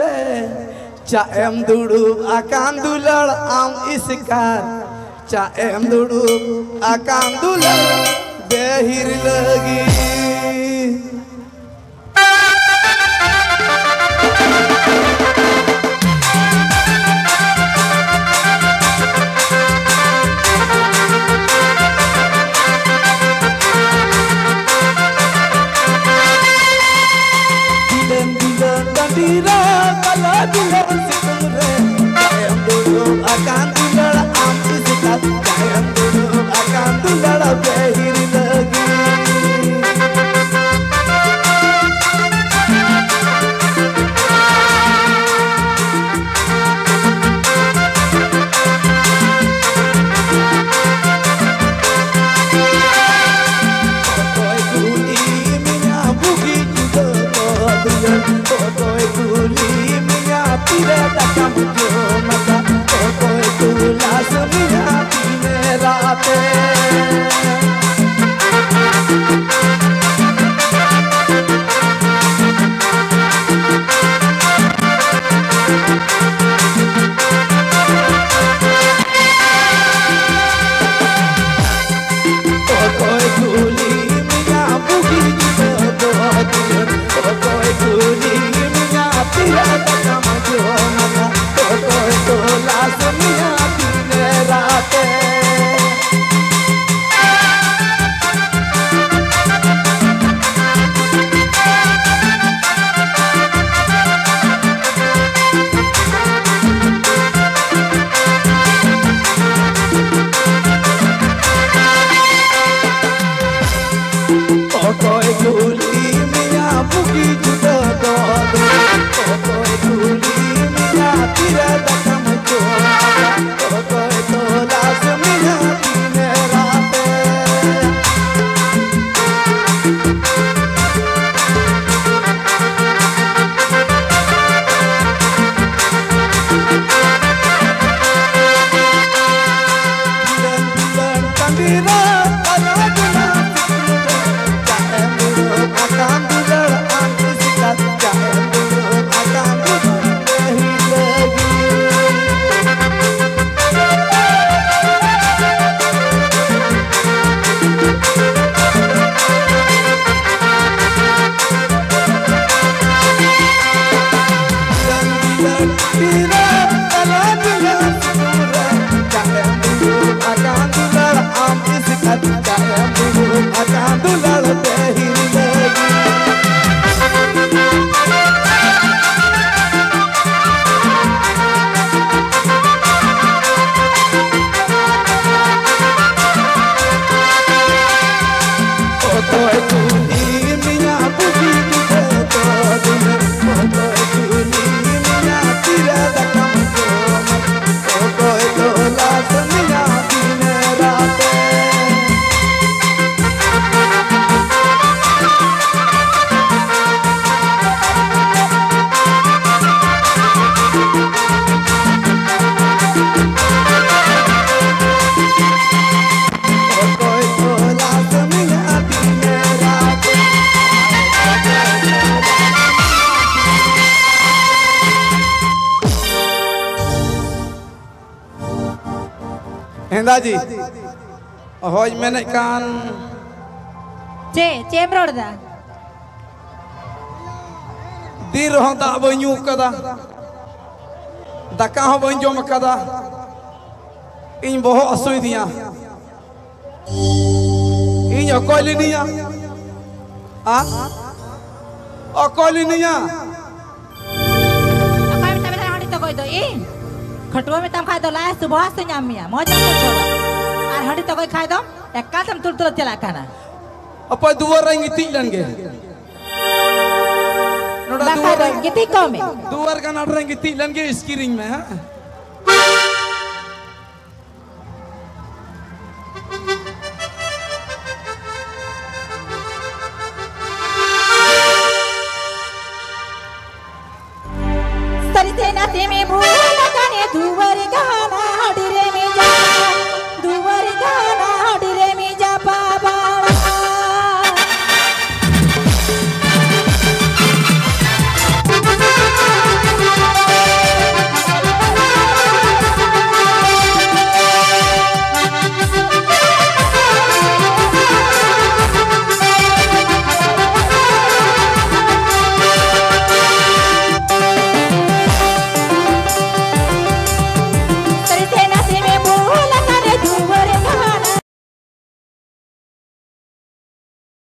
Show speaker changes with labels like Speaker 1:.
Speaker 1: रे चाएम दुड़ूब आकान दुलड़ आम इसकार चाएम दुड़ूब आकान दुलड़ बेहिर लगी जी होज मैंने कान
Speaker 2: चे ब्रोडदा
Speaker 1: दीर हो दा बन्यू कदा दका हो बंजो मकदा इन बहु असुई दिया इन अकोली निया आ अकोली निया
Speaker 2: अकाई में तबे हड़ी तो कोई दो इन खटुआ में तम खाए दो लाए सुबह से ᱧᱟᱢᱤᱭᱟ मौज में छोड़ा और हड़ी तो कोई खाए दो एक्का तम तुल तुल चला खाना
Speaker 1: apa dua orang ngitik lan ge
Speaker 2: noda dua orang ngitik ko me
Speaker 1: dua orang ada ngitik lan ge skiring me ha
Speaker 2: सरिते नाते में भूला कने दुवर गाना हड़ी रे